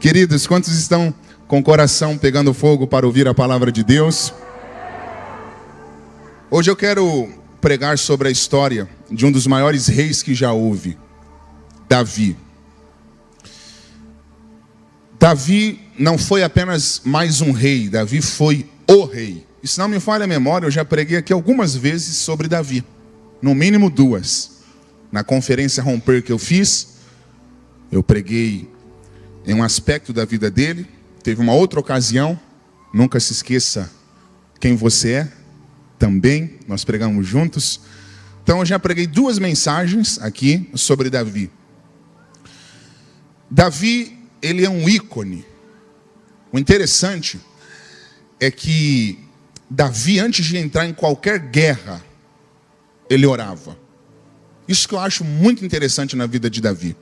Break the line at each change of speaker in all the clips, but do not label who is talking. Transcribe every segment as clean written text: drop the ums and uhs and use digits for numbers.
Queridos, quantos estão com o coração pegando fogo para ouvir a palavra de Deus? Hoje eu quero pregar sobre a história de um dos maiores reis que já houve, Davi. Davi não foi apenas mais um rei, Davi foi o rei. E se não me falha a memória, eu já preguei aqui algumas vezes sobre Davi, no mínimo duas. Na conferência Romper que eu fiz, eu preguei em um aspecto da vida dele. Teve uma outra ocasião, nunca se esqueça quem você é, também, nós pregamos juntos. Então eu já preguei duas mensagens aqui sobre Davi. Davi, ele é um ícone. O interessante é que Davi, antes de entrar em qualquer guerra, ele orava. Isso que eu acho muito interessante na vida de Davi.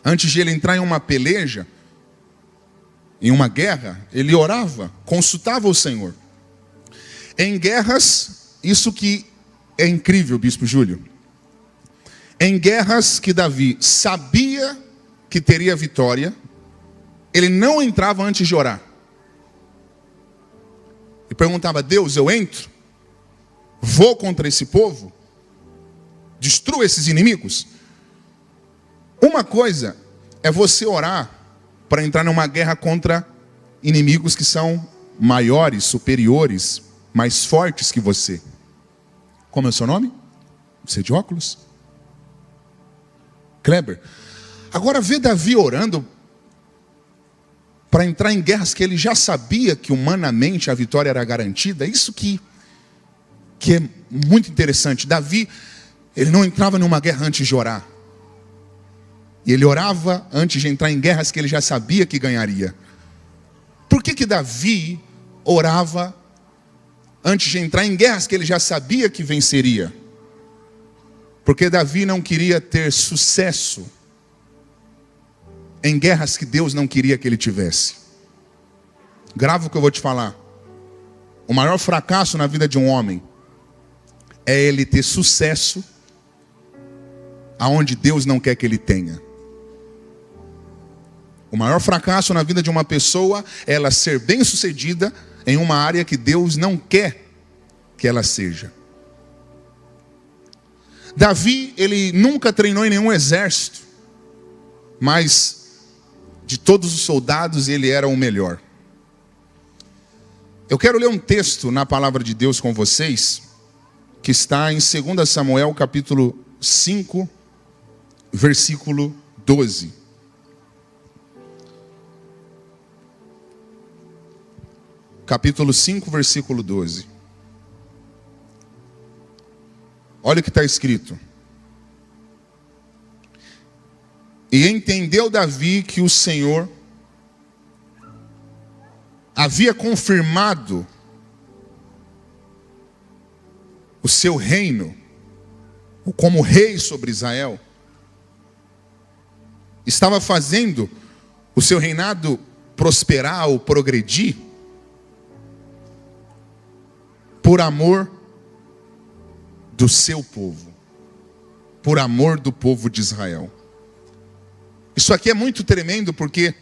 Antes de ele entrar em uma peleja, em uma guerra, ele orava, consultava o Senhor. Em guerras, isso que é incrível, Bispo Júlio. Em guerras que Davi sabia que teria vitória, ele não entrava antes de orar. E perguntava: Deus, eu entro? Vou contra esse povo? Destruo esses inimigos? Uma coisa é você orar para entrar numa guerra contra inimigos que são maiores, superiores, mais fortes que você. Como é o seu nome? Você de óculos? Kleber. Agora vê Davi orando para entrar em guerras que ele já sabia que humanamente a vitória era garantida. Isso que é muito interessante. Davi, ele não entrava numa guerra antes de orar. E ele orava antes de entrar em guerras que ele já sabia que ganharia. Por que Davi orava antes de entrar em guerras que ele já sabia que venceria? Porque Davi não queria ter sucesso em guerras que Deus não queria que ele tivesse. Grava o que eu vou te falar. O maior fracasso na vida de um homem é ele ter sucesso aonde Deus não quer que ele tenha. O maior fracasso na vida de uma pessoa é ela ser bem-sucedida em uma área que Deus não quer que ela seja. Davi, ele nunca treinou em nenhum exército, mas de todos os soldados ele era o melhor. Eu quero ler um texto na palavra de Deus com vocês, que está em 2 Samuel capítulo 5, versículo 12. Capítulo 5, versículo 12. Olha o que está escrito. E entendeu Davi que o Senhor havia confirmado o seu reino como rei sobre Israel. Estava fazendo o seu reinado prosperar ou progredir por amor do seu povo, por amor do povo de Israel. Isso aqui é muito tremendo, porque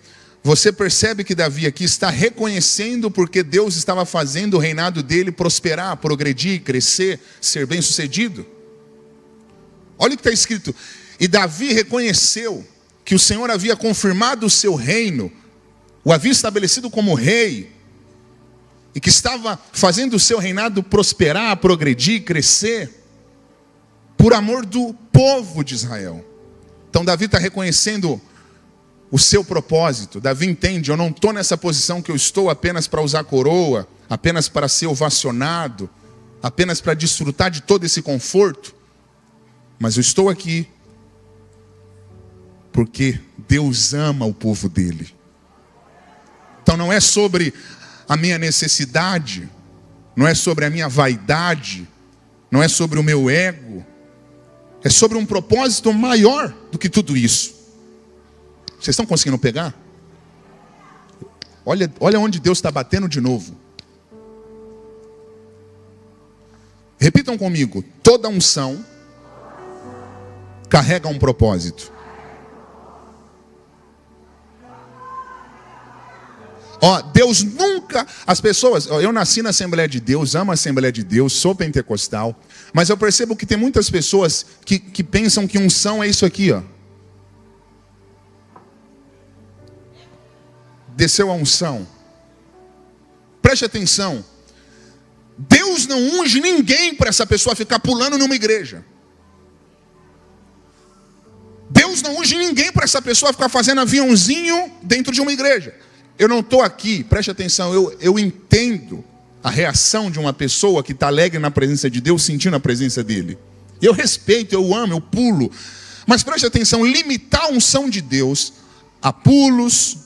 você percebe que Davi aqui está reconhecendo porque Deus estava fazendo o reinado dele prosperar, progredir, crescer, ser bem sucedido. Olha o que está escrito. E Davi reconheceu que o Senhor havia confirmado o seu reino, o havia estabelecido como rei, e que estava fazendo o seu reinado prosperar, progredir, crescer, por amor do povo de Israel. Então Davi está reconhecendo o seu propósito. Davi entende: eu não estou nessa posição que eu estou apenas para usar coroa, apenas para ser ovacionado, apenas para desfrutar de todo esse conforto, mas eu estou aqui porque Deus ama o povo dele. Então não é sobre a minha necessidade, não é sobre a minha vaidade, não é sobre o meu ego, é sobre um propósito maior do que tudo isso. Vocês estão conseguindo pegar? Olha onde Deus está batendo de novo. Repitam comigo: toda unção carrega um propósito. Ó, Deus nunca... As pessoas... Ó, eu nasci na Assembleia de Deus, amo a Assembleia de Deus, sou pentecostal. Mas eu percebo que tem muitas pessoas que pensam que unção é isso aqui, ó. Desceu a unção. Preste atenção. Deus não unge ninguém para essa pessoa ficar pulando numa igreja. Deus não unge ninguém para essa pessoa ficar fazendo aviãozinho dentro de uma igreja. Eu não estou aqui, preste atenção, eu entendo a reação de uma pessoa que está alegre na presença de Deus, sentindo a presença dele. Eu respeito, eu amo, eu pulo. Mas preste atenção, limitar a unção de Deus a pulos,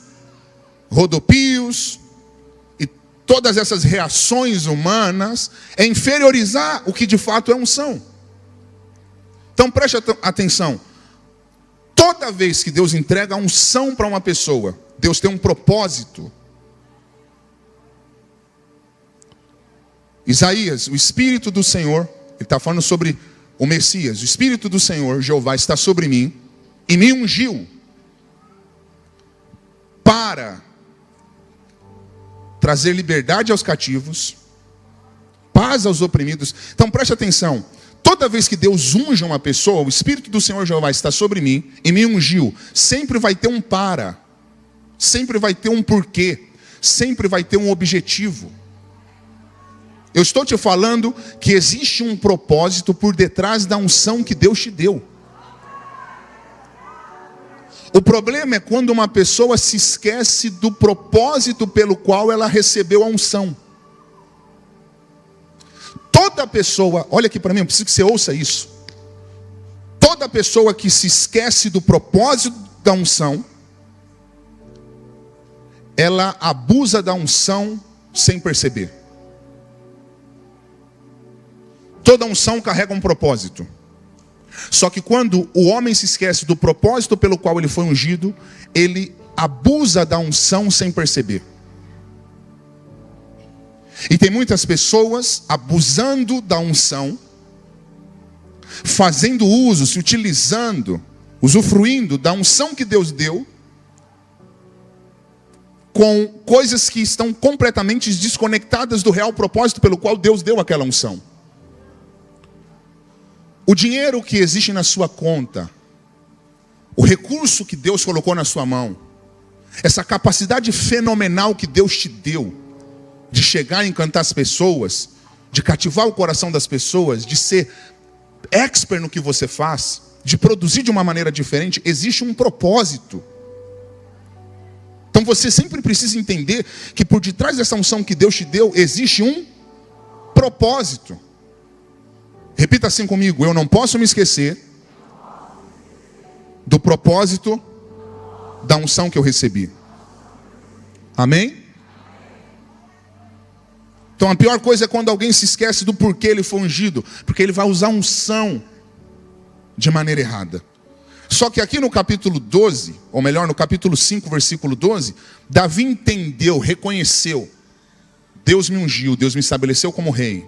rodopios e todas essas reações humanas é inferiorizar o que de fato é unção. Então preste atenção. Toda vez que Deus entrega a unção para uma pessoa, Deus tem um propósito. Isaías, o Espírito do Senhor, ele está falando sobre o Messias. O Espírito do Senhor, Jeová, está sobre mim e me ungiu para trazer liberdade aos cativos, paz aos oprimidos. Então preste atenção. Toda vez que Deus unge uma pessoa, o Espírito do Senhor Jeová está sobre mim e me ungiu. Sempre vai ter um para. Sempre vai ter um porquê. Sempre vai ter um objetivo. Eu estou te falando que existe um propósito por detrás da unção que Deus te deu. O problema é quando uma pessoa se esquece do propósito pelo qual ela recebeu a unção. Toda pessoa, olha aqui para mim, eu preciso que você ouça isso. Toda pessoa que se esquece do propósito da unção, ela abusa da unção sem perceber. Toda unção carrega um propósito. Só que quando o homem se esquece do propósito pelo qual ele foi ungido, ele abusa da unção sem perceber. E tem muitas pessoas abusando da unção, fazendo uso, se utilizando, usufruindo da unção que Deus deu, com coisas que estão completamente desconectadas do real propósito pelo qual Deus deu aquela unção. O dinheiro que existe na sua conta, o recurso que Deus colocou na sua mão, essa capacidade fenomenal que Deus te deu, de chegar e encantar as pessoas, de cativar o coração das pessoas, de ser expert no que você faz, de produzir de uma maneira diferente, existe um propósito. Então você sempre precisa entender que por detrás dessa unção que Deus te deu, existe um propósito. Repita assim comigo: eu não posso me esquecer do propósito da unção que eu recebi. Amém? Então a pior coisa é quando alguém se esquece do porquê ele foi ungido, porque ele vai usar unção de maneira errada. Só que aqui no capítulo 12, ou melhor, no capítulo 5, versículo 12, Davi entendeu, reconheceu: Deus me ungiu, Deus me estabeleceu como rei,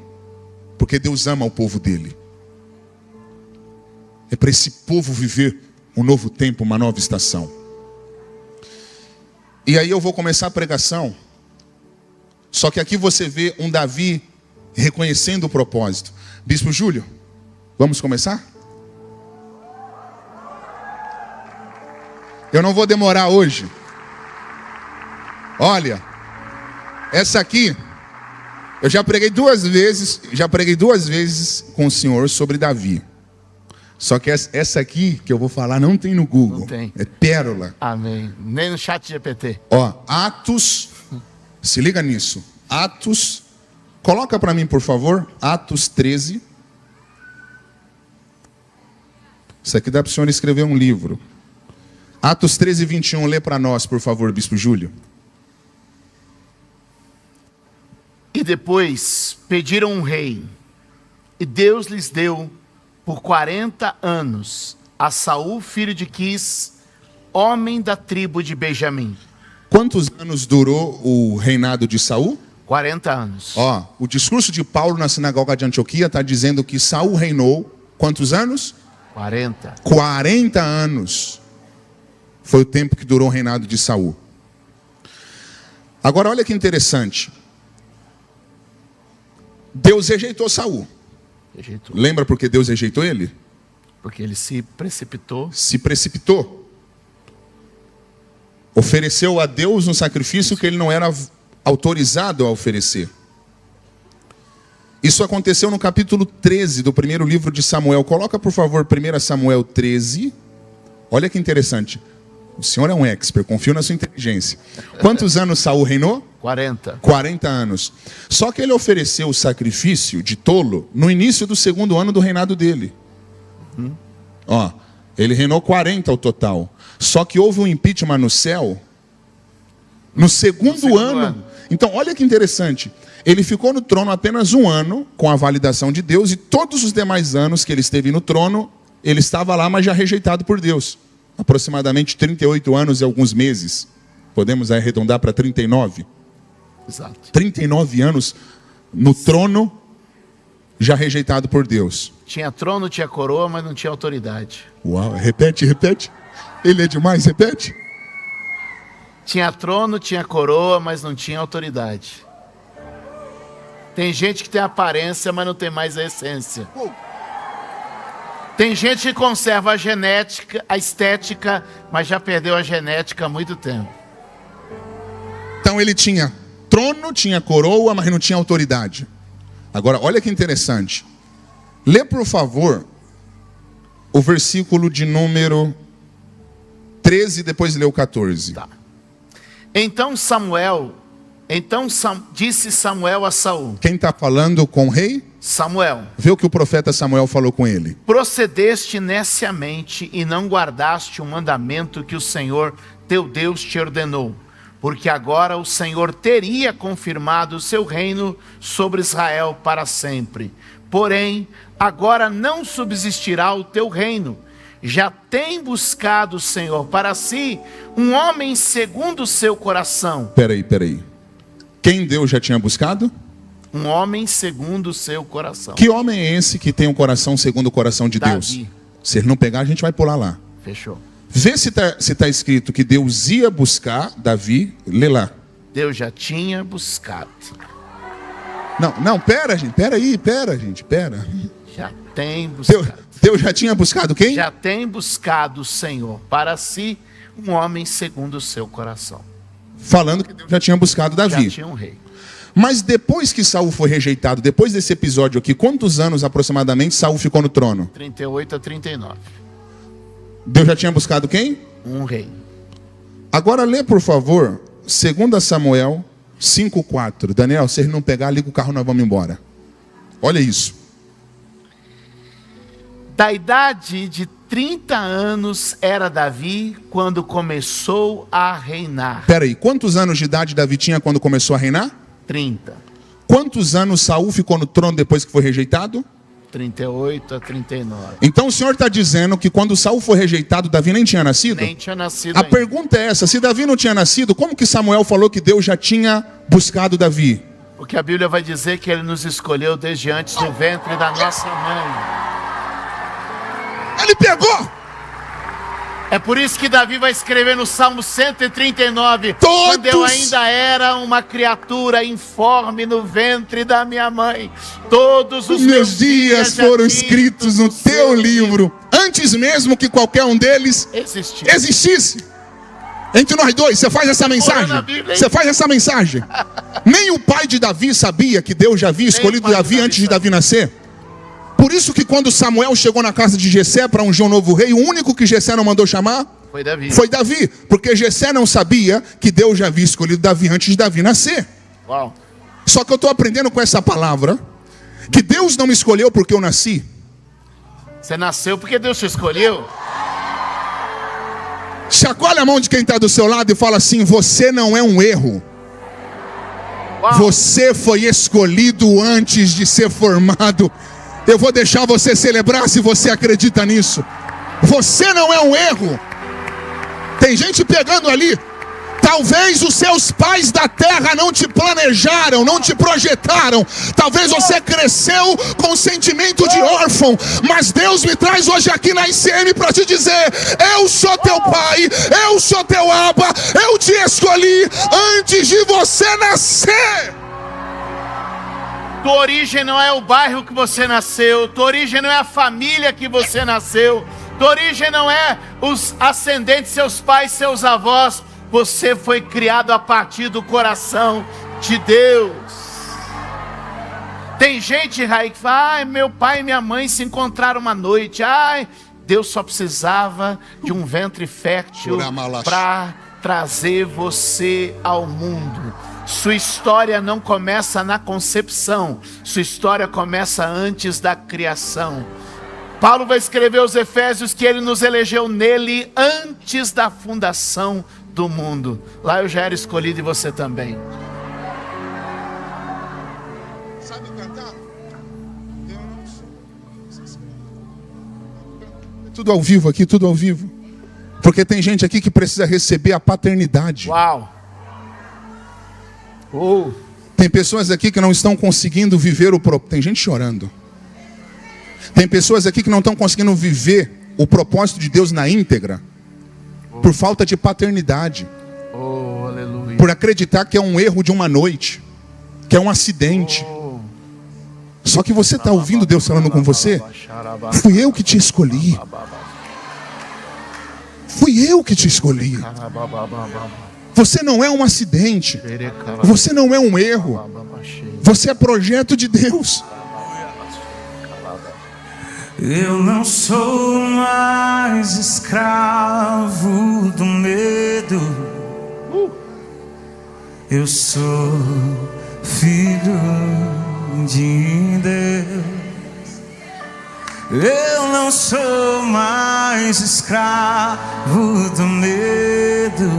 porque Deus ama o povo dele. É para esse povo viver um novo tempo, uma nova estação. E aí eu vou começar a pregação. Só que aqui você vê um Davi reconhecendo o propósito. Bispo Júlio, vamos começar? Eu não vou demorar hoje. Olha, essa aqui, eu já preguei duas vezes com o senhor sobre Davi. Só que essa aqui que eu vou falar não tem no Google.
Não tem.
É pérola.
Amém. Nem no chat GPT.
Ó, Atos, se liga nisso. Atos, coloca para mim por favor, Atos 13. Isso aqui dá para o senhor escrever um livro. Atos 13, 21, lê para nós, por favor, Bispo Júlio.
E depois pediram um rei, e Deus lhes deu por 40 anos a Saul, filho de Quis, homem da tribo de Benjamim.
Quantos anos durou o reinado de Saul?
40 anos.
Ó, o discurso de Paulo na sinagoga de Antioquia está dizendo que Saul reinou quantos anos?
40.
40 anos foi o tempo que durou o reinado de Saul. Agora olha que interessante. Deus rejeitou Saul.
Rejeitou.
Lembra por que Deus rejeitou ele?
Porque ele se precipitou.
Se precipitou. Ofereceu a Deus um sacrifício que ele não era autorizado a oferecer. Isso aconteceu no capítulo 13 do primeiro livro de Samuel. Coloca, por favor, 1 Samuel 13. Olha que interessante. O senhor é um expert, confio na sua inteligência. Quantos anos Saul reinou?
40.
40 anos. Só que ele ofereceu o sacrifício de tolo no início do segundo ano do reinado dele. Ó, ele reinou 40 ao total. Só que houve um impeachment no céu no segundo ano. Então, olha que interessante. Ele ficou no trono apenas um ano, com a validação de Deus, e todos os demais anos que ele esteve no trono, ele estava lá, mas já rejeitado por Deus. Aproximadamente 38 anos e alguns meses. Podemos arredondar para 39?
Exato.
39 anos no trono, já rejeitado por Deus.
Tinha trono, tinha coroa, mas não tinha autoridade.
Uau, repete, repete. Ele é demais, repete.
Tinha trono, tinha coroa, mas não tinha autoridade. Tem gente que tem aparência, mas não tem mais a essência. Tem gente que conserva a genética, a estética, mas já perdeu a genética há muito tempo.
Então ele tinha trono, tinha coroa, mas não tinha autoridade. Agora, olha que interessante. Lê, por favor, o versículo de número 13, depois lê o 14.
Tá. Disse Samuel a Saul.
Quem está falando com o rei?
Samuel.
Vê o que o profeta Samuel falou com ele.
Procedeste neciamente e não guardaste o mandamento que o Senhor teu Deus te ordenou. Porque agora o Senhor teria confirmado o seu reino sobre Israel para sempre. Porém, agora não subsistirá o teu reino. Já tem buscado o Senhor para si um homem segundo o seu coração.
Peraí. Quem Deus já tinha buscado?
Um homem segundo o seu coração.
Que homem é esse que tem um coração segundo o coração de Deus?
Davi.
Se ele não pegar, a gente vai pular lá.
Fechou.
Vê se está escrito que Deus ia buscar Davi. Lê lá.
Deus já tinha buscado.
Não, pera, gente. Pera.
Já tem buscado.
Deus já tinha buscado quem?
Já tem buscado o Senhor para si um homem segundo o seu coração.
Falando que Deus já tinha buscado Davi.
Já tinha um rei.
Mas depois que Saul foi rejeitado, depois desse episódio aqui, quantos anos aproximadamente Saul ficou no trono?
38 a 39.
Deus já tinha buscado quem?
Um rei.
Agora lê, por favor, 2 Samuel 5:4. Daniel, se ele não pegar, liga o carro, nós vamos embora. Olha isso.
Da idade de 30 anos era Davi quando começou a reinar.
Peraí, quantos anos de idade Davi tinha quando começou a reinar?
30.
Quantos anos Saul ficou no trono depois que foi rejeitado?
38 a 39.
Então o Senhor está dizendo que quando Saul foi rejeitado, Davi nem tinha nascido?
Nem tinha nascido
A
ainda.
pergunta é essa, se Davi não tinha nascido, como que Samuel falou que Deus já tinha buscado Davi?
Porque a Bíblia vai dizer que ele nos escolheu desde antes do ventre da nossa mãe.
Ele pegou!
É por isso que Davi vai escrever no Salmo 139.
Todos...
Quando eu ainda era uma criatura informe no ventre da minha mãe, todos os
meus dias
já
foram
tinham
escritos no teu livro, antes mesmo que qualquer um deles existisse. Entre nós dois, você faz essa mensagem? Você faz essa mensagem? Nem o pai de Davi sabia que Deus já havia escolhido Davi antes de Davi nascer. Por isso que quando Samuel chegou na casa de Jessé para ungir um novo rei, o único que Jessé não mandou chamar foi Davi. Porque Jessé não sabia que Deus já havia escolhido Davi antes de Davi nascer.
Uau.
Só que eu estou aprendendo com essa palavra que Deus não me escolheu porque eu nasci.
Você nasceu porque Deus te escolheu.
Chacoalha a mão de quem está do seu lado e fala assim: você não é um erro.
Uau.
Você foi escolhido antes de ser formado. Eu vou deixar você celebrar se você acredita nisso. Você não é um erro. Tem gente pegando ali. Talvez os seus pais da terra não te planejaram, não te projetaram. Talvez você cresceu com sentimento de órfão. Mas Deus me traz hoje aqui na ICM para te dizer: eu sou teu pai, eu sou teu Abba, eu te escolhi antes de você nascer.
Tua origem não é o bairro que você nasceu. Tua origem não é a família que você nasceu. Tua origem não é os ascendentes, seus pais, seus avós. Você foi criado a partir do coração de Deus. Tem gente, Raí, que fala: ai, meu pai e minha mãe se encontraram uma noite. Ai, Deus só precisava de um ventre fértil para trazer você ao mundo. Sua história não começa na concepção. Sua história começa antes da criação. Paulo vai escrever aos Efésios que ele nos elegeu nele antes da fundação do mundo. Lá eu já era escolhido e você também.
Sabe cantar? Eu não sou. Tudo ao vivo aqui, tudo ao vivo. Porque tem gente aqui que precisa receber a paternidade.
Uau!
Tem pessoas aqui que não estão conseguindo viver tem gente chorando. Tem pessoas aqui que não estão conseguindo viver o propósito de Deus na íntegra por falta de paternidade.
Aleluia.
Por acreditar que é um erro de uma noite, que é um acidente. Só que você está ouvindo Deus falando com você: fui eu que te escolhi. Fui eu que te escolhi. Você não é um acidente. Você não é um erro. Você é projeto de Deus.
Eu não sou mais escravo do medo. Eu sou filho de Deus. Eu não sou mais escravo do medo.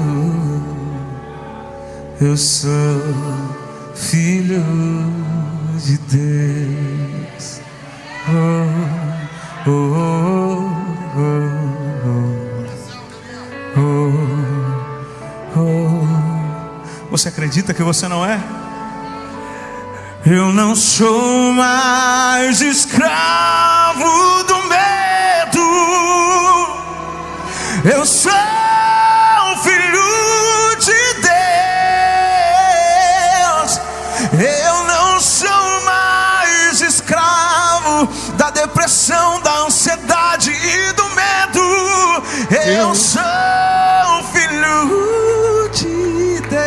Eu sou filho de Deus. Oh, oh, oh, oh, oh. Você acredita que você não é? Eu não sou mais escravo do medo. Eu sou filho de Deus. Eu não sou mais escravo da depressão, da ansiedade e do medo. Eu sou filho de Deus.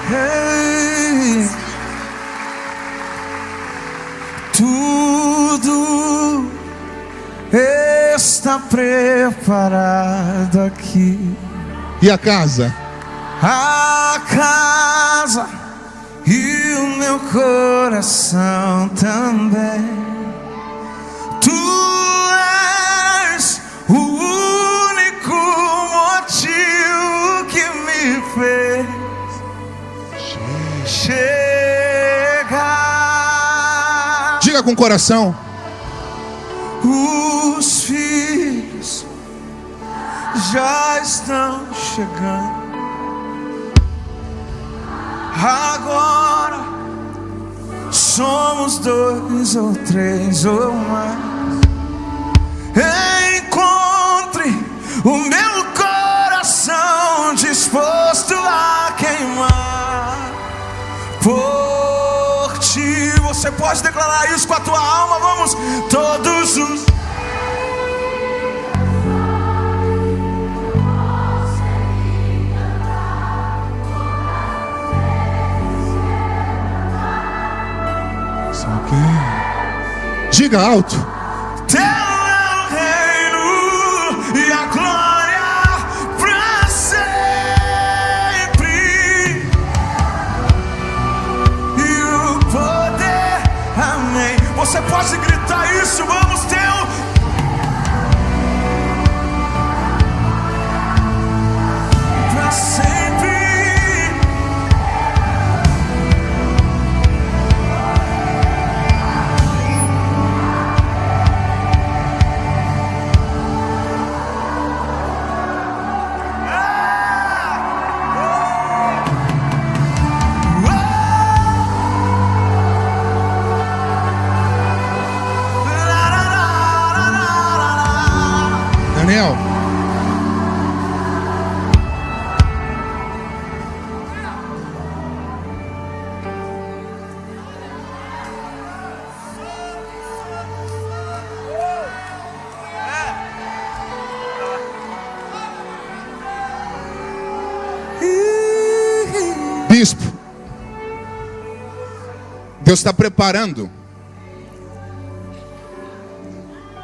Hey. Tudo está preparado aqui.
E a casa?
A casa e o meu coração também. Tu és o único motivo que me fez chegar.
Diga com o coração.
Os filhos já estão chegando. Agora somos 2 ou 3 ou mais. Encontre o meu coração disposto a queimar por ti. Você pode declarar isso com a tua alma. Vamos, todos os
diga alto.
Teu é o reino e a glória pra sempre, e o poder, amém. Você pode gritar isso, vamos, teu pra sempre.
Daniel. Bispo, Deus está preparando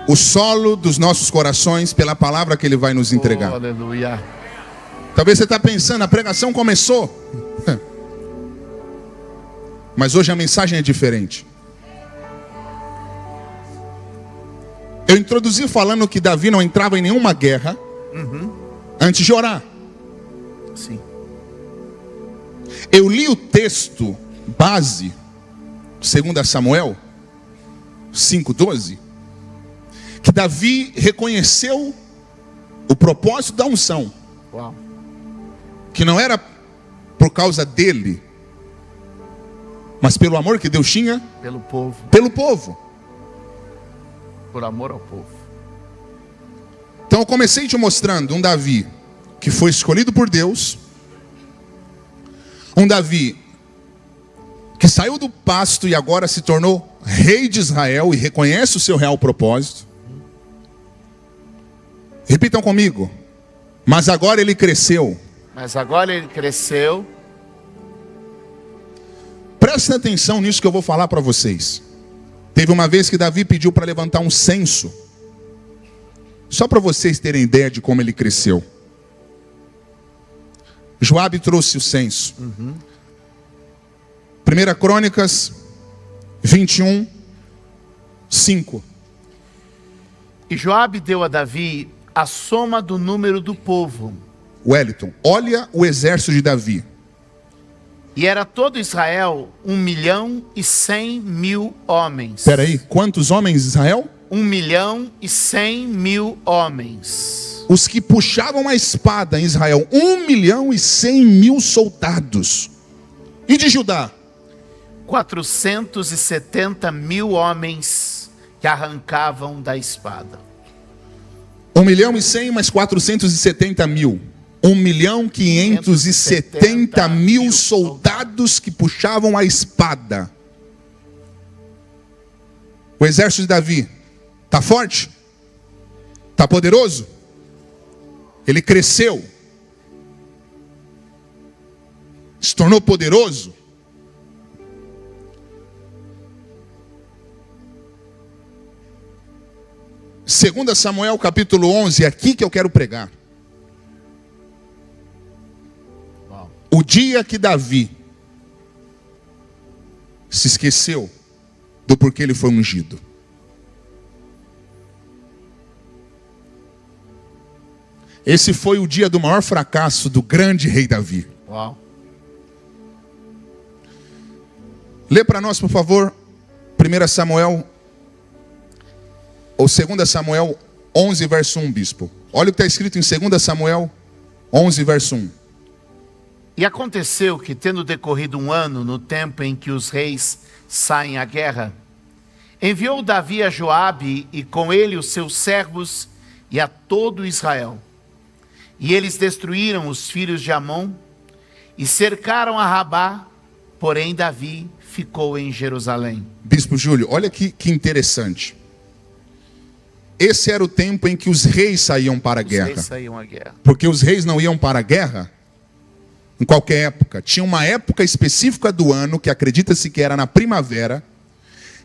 o solo dos nossos corações pela palavra que Ele vai nos entregar.
Oh, aleluia.
Talvez você está pensando, a pregação começou. Mas hoje a mensagem é diferente. Eu introduzi falando que Davi não entrava em nenhuma guerra antes de orar.
Sim.
Eu li o texto base, 2 Samuel 5:12, que Davi reconheceu o propósito da unção.
Uau.
Que não era por causa dele, mas pelo amor que Deus tinha
Pelo povo.
pelo povo.
Por amor ao povo.
Então eu comecei te mostrando um Davi que foi escolhido por Deus, um Davi que saiu do pasto e agora se tornou rei de Israel e reconhece o seu real propósito. Repitam comigo. Mas agora ele cresceu.
Mas agora ele cresceu.
Prestem atenção nisso que eu vou falar para vocês. Teve uma vez que Davi pediu para levantar um censo. Só para vocês terem ideia de como ele cresceu. Joabe trouxe o censo. 1 Crônicas 21, 5.
E Joabe deu a Davi a soma do número do povo.
Wellington, olha o exército de Davi.
E era todo Israel 1.100.000 homens.
Espera aí, quantos homens, Israel?
1.100.000 homens.
Os que puxavam a espada em Israel, 1.100.000 soldados. E de Judá?
470.000 homens que arrancavam da espada.
1.100.000 mais 470.000. 1.570.000 soldados que puxavam a espada. O exército de Davi está forte? Está poderoso? Ele cresceu? Se tornou poderoso? Segunda Samuel capítulo 11, é aqui que eu quero pregar. O dia que Davi se esqueceu do porquê ele foi ungido. Esse foi o dia do maior fracasso do grande rei Davi.
Uau.
Lê para nós, por favor, 1 Samuel, ou 2 Samuel 11, verso 1, bispo. Olha o que está escrito em 2 Samuel 11, verso 1.
E aconteceu que, tendo decorrido um ano no tempo em que os reis saem à guerra, enviou Davi a Joabe e com ele os seus servos e a todo Israel. E eles destruíram os filhos de Amon e cercaram a Rabá, porém Davi ficou em Jerusalém.
Bispo Júlio, olha que interessante. Esse era o tempo em que os reis saíam para a guerra.
Os reis saíam à guerra.
Porque os reis não iam para a guerra em qualquer época. Tinha uma época específica do ano, que acredita-se que era na primavera,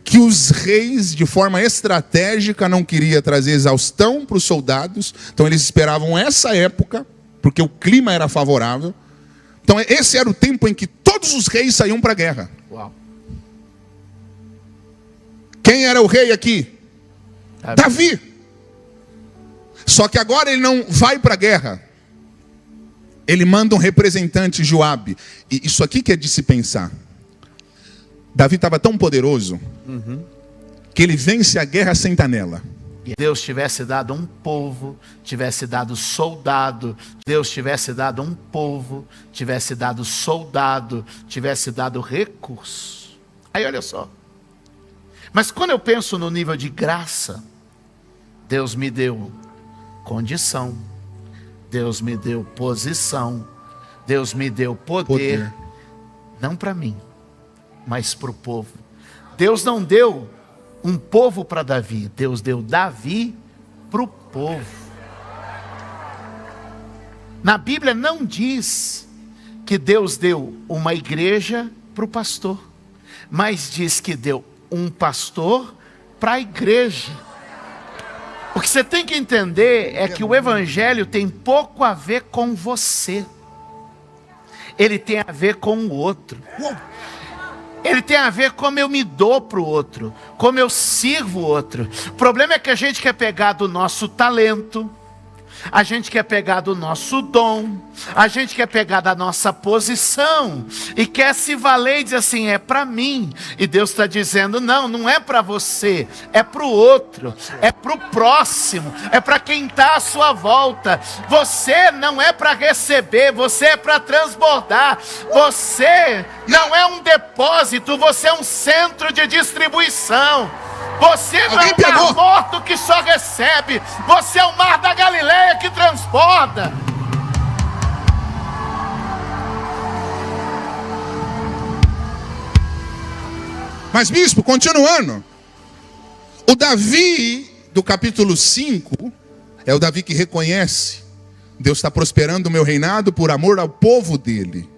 que os reis, de forma estratégica, não queriam trazer exaustão para os soldados. Então eles esperavam essa época, porque o clima era favorável. Então esse era o tempo em que todos os reis saíam para a guerra.
Uau.
Quem era o rei aqui? Davi. Só que agora ele não vai para a guerra. Ele manda um representante, Joabe. E isso aqui que é de se pensar. Davi estava tão poderoso que ele vence a guerra sem estar nela.
E Deus tivesse dado um povo, tivesse dado soldado, Deus tivesse dado um povo, tivesse dado soldado, tivesse dado recurso. Aí olha só. Mas quando eu penso no nível de graça, Deus me deu condição, Deus me deu posição, Deus me deu poder. Não para mim, mas para o povo. Deus não deu um povo para Davi, Deus deu Davi para o povo. Na Bíblia não diz que Deus deu uma igreja para o pastor, mas diz que deu um pastor para a igreja. O que você tem que entender é que o evangelho tem pouco a ver com você. Ele tem a ver com o outro. Ele tem a ver como eu me dou para o outro, como eu sirvo o outro. O problema é que a gente quer pegar do nosso talento, a gente quer pegar do nosso dom, a gente quer pegar da nossa posição e quer se valer e dizer assim, é para mim. E Deus está dizendo, não, não é para você, é para o outro, é para o próximo, é para quem está à sua volta. Você não é para receber, você é para transbordar. Você não é um depósito, você é um centro de distribuição. Você não é um mar morto que só recebe. Você é o mar da Galileia que transborda.
Mas bispo, continuando. O Davi do capítulo 5 é o Davi que reconhece: Deus está prosperando o meu reinado por amor ao povo dele.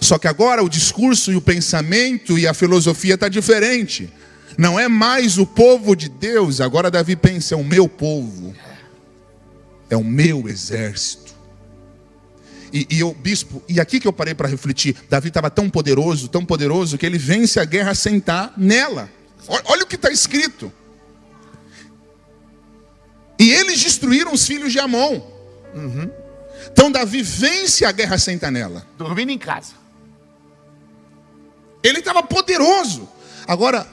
Só que agora o discurso e o pensamento e a filosofia está diferente. Não é mais o povo de Deus. Agora Davi pensa, é o meu povo, é o meu exército. E eu, bispo, e aqui que eu parei para refletir, Davi estava tão poderoso que ele vence a guerra sem estar nela. Olha o que está escrito. E eles destruíram os filhos de Amon. Então Davi vence a guerra sem estar nela.
Dormindo em casa.
Ele estava poderoso. Agora,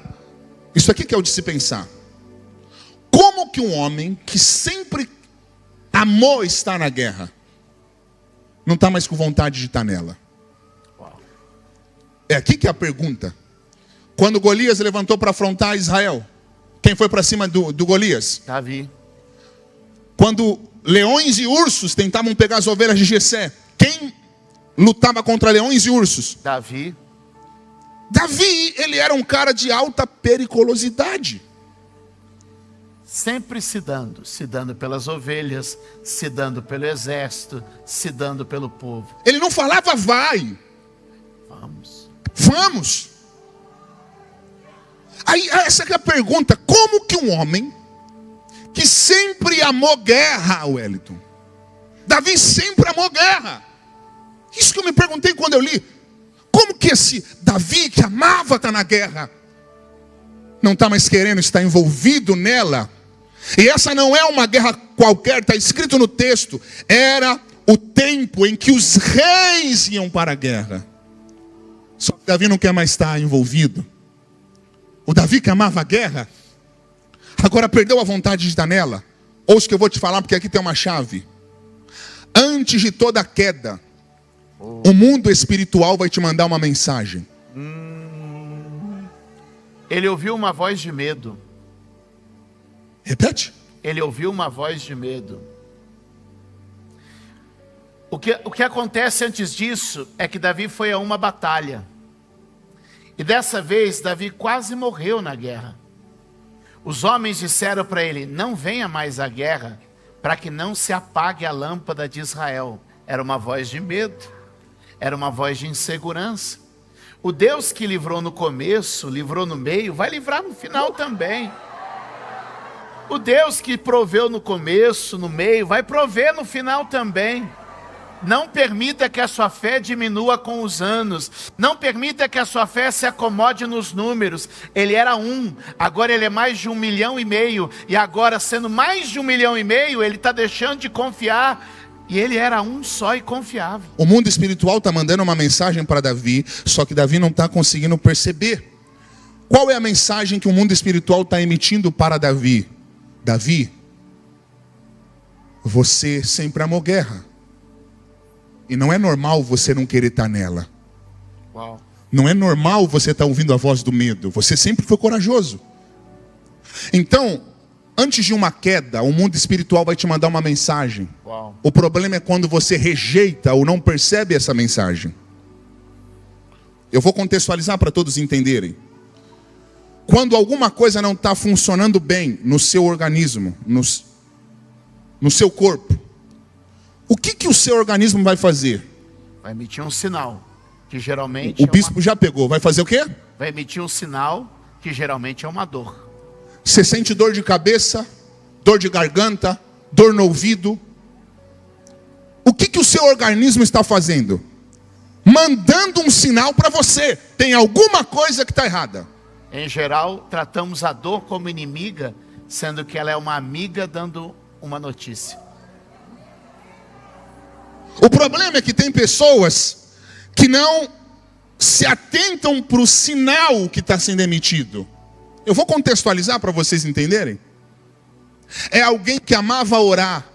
isso aqui que é o de se pensar. Como que um homem que sempre amou estar na guerra não está mais com vontade de estar nela? É aqui que é a pergunta. Quando Golias levantou para afrontar Israel, quem foi para cima do Golias?
Davi.
Quando leões e ursos tentavam pegar as ovelhas de Jessé, quem lutava contra leões e ursos?
Davi.
Davi, ele era um cara de alta periculosidade.
Sempre se dando pelas ovelhas, se dando pelo exército, se dando pelo povo.
Ele não falava vai. Vamos. Aí essa que é a pergunta: como que um homem que sempre amou guerra, Wellington, Davi sempre amou guerra. Isso que eu me perguntei quando eu li. Como que esse Davi que amava estar na guerra não está mais querendo estar envolvido nela? E essa não é uma guerra qualquer, está escrito no texto. Era o tempo em que os reis iam para a guerra. Só que Davi não quer mais estar envolvido. O Davi que amava a guerra, agora perdeu a vontade de estar nela. Ouça o que eu vou te falar, porque aqui tem uma chave. Antes de toda queda, o mundo espiritual vai te mandar uma mensagem.
Ele ouviu uma voz de medo.
Repete.
Ele ouviu uma voz de medo. O que acontece antes disso é que Davi foi a uma batalha. E dessa vez Davi quase morreu na guerra. Os homens disseram para ele: não venha mais à guerra, para que não se apague a lâmpada de Israel. Era uma voz de medo. Era uma voz de insegurança. O Deus que livrou no começo, livrou no meio, vai livrar no final também. O Deus que proveu no começo, no meio, vai prover no final também. Não permita que a sua fé diminua com os anos. Não permita que a sua fé se acomode nos números. Ele era 1, agora ele é mais de 1,5 milhão. E agora, sendo mais de 1,5 milhão, ele está deixando de confiar. E ele era um só e confiável.
O mundo espiritual está mandando uma mensagem para Davi, só que Davi não está conseguindo perceber. Qual é a mensagem que o mundo espiritual está emitindo para Davi? Davi, você sempre amou guerra. E não é normal você não querer estar nela.
Uau.
Não é normal você estar ouvindo a voz do medo. Você sempre foi corajoso. Então, Antes de uma queda, o mundo espiritual vai te mandar uma mensagem.
Uau.
O problema é quando você rejeita ou não percebe essa mensagem. Eu vou contextualizar para todos entenderem. Quando alguma coisa não está funcionando bem no seu organismo, no seu corpo, o que o seu organismo vai fazer?
Vai emitir um sinal, que geralmente
O bispo já pegou. Vai fazer o quê?
vai emitir um sinal, que geralmente é uma dor.
Você sente dor de cabeça, dor de garganta, dor no ouvido. O que o seu organismo está fazendo? Mandando um sinal para você. Tem alguma coisa que está errada.
Em geral, tratamos a dor como inimiga, sendo que ela é uma amiga dando uma notícia.
O problema é que tem pessoas que não se atentam para o sinal que está sendo emitido. Eu vou contextualizar para vocês entenderem. É alguém que amava orar,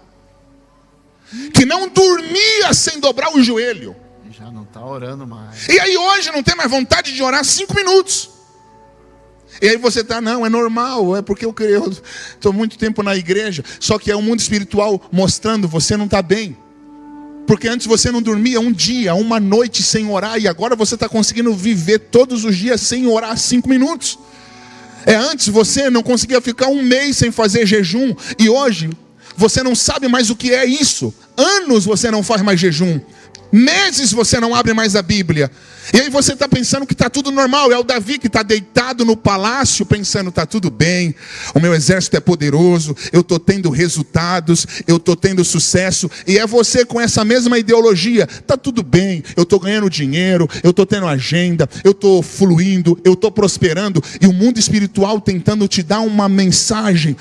que não dormia sem dobrar o joelho.
E já não está orando mais.
E aí hoje não tem mais vontade de orar 5 minutos. E aí você está, não, é normal, é porque eu estou muito tempo na igreja. Só que é o mundo espiritual mostrando, você não está bem. Porque antes você não dormia um dia, uma noite sem orar. E agora você está conseguindo viver todos os dias sem orar 5 minutos. Antes você não conseguia ficar um mês sem fazer jejum. E hoje você não sabe mais o que é isso. Anos você não faz mais jejum. Meses você não abre mais a Bíblia. E aí você está pensando que está tudo normal. É o Davi que está deitado no palácio pensando, está tudo bem, o meu exército é poderoso, eu estou tendo resultados, eu estou tendo sucesso. E é você com essa mesma ideologia, está tudo bem, eu estou ganhando dinheiro, eu estou tendo agenda, eu estou fluindo, eu estou prosperando. E o mundo espiritual tentando te dar uma mensagem,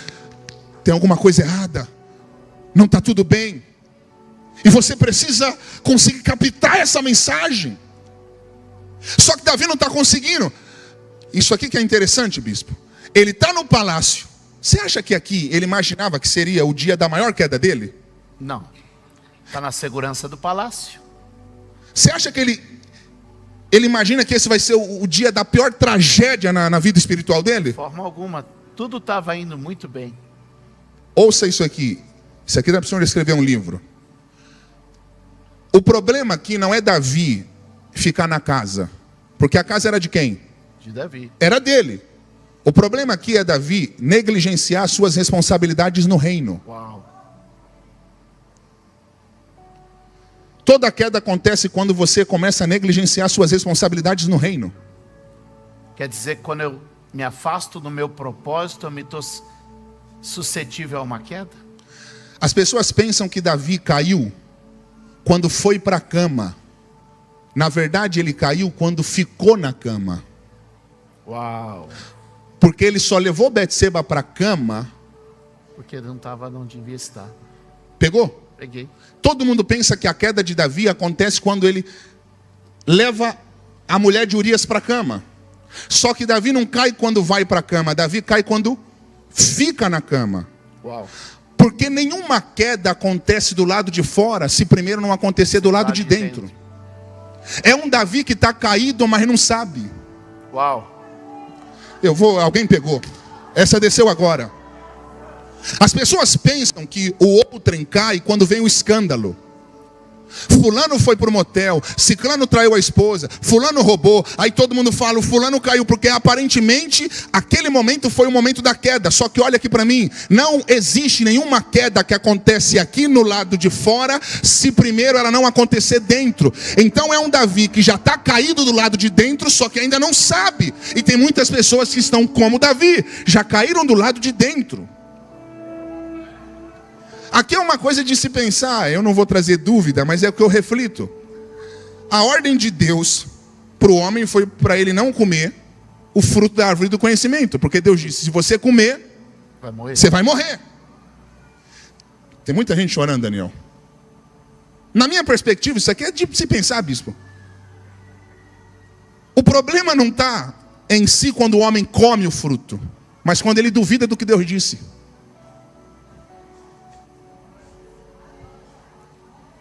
tem alguma coisa errada, não está tudo bem. E você precisa conseguir captar essa mensagem. Só que Davi não está conseguindo. Isso aqui que é interessante, bispo. Ele está no palácio. Você acha que aqui ele imaginava que seria o dia da maior queda dele?
Não. Está na segurança do palácio.
Você acha que ele imagina que esse vai ser o dia da pior tragédia na vida espiritual dele?
De forma alguma. Tudo estava indo muito bem.
Ouça isso aqui. Isso aqui dá para você escrever um livro. O problema aqui não é Davi ficar na casa, porque a casa era de quem?
De Davi.
Era dele. O problema aqui é Davi negligenciar suas responsabilidades no reino.
Uau.
Toda queda acontece quando você começa a negligenciar suas responsabilidades no reino.
Quer dizer que quando eu me afasto do meu propósito, eu me estou suscetível a uma queda?
As pessoas pensam que Davi caiu quando foi para a cama. Na verdade, ele caiu quando ficou na cama.
Uau.
Porque ele só levou Betseba para a cama.
Porque ele não estava onde devia estar.
Pegou?
Peguei.
Todo mundo pensa que a queda de Davi acontece quando ele leva a mulher de Urias para a cama. Só que Davi não cai quando vai para a cama. Davi cai quando fica na cama.
Uau.
Porque nenhuma queda acontece do lado de fora se primeiro não acontecer do lado de dentro. É um Davi que está caído, mas não sabe.
Uau.
Alguém pegou. Essa desceu agora. As pessoas pensam que o outrem cai quando vem o escândalo. Fulano foi para o motel, ciclano traiu a esposa, fulano roubou. Aí todo mundo fala, o fulano caiu, porque aparentemente aquele momento foi o momento da queda. Só que olha aqui para mim, não existe nenhuma queda que acontece aqui no lado de fora se primeiro ela não acontecer dentro. Então é um Davi que já está caído do lado de dentro, só que ainda não sabe. E tem muitas pessoas que estão como Davi, já caíram do lado de dentro. Aqui é uma coisa de se pensar, eu não vou trazer dúvida, mas é o que eu reflito. A ordem de Deus para o homem foi para ele não comer o fruto da árvore do conhecimento. Porque Deus disse, se você comer, você vai morrer. Tem muita gente chorando, Daniel. Na minha perspectiva, isso aqui é de se pensar, bispo. O problema não está em si quando o homem come o fruto, mas quando ele duvida do que Deus disse.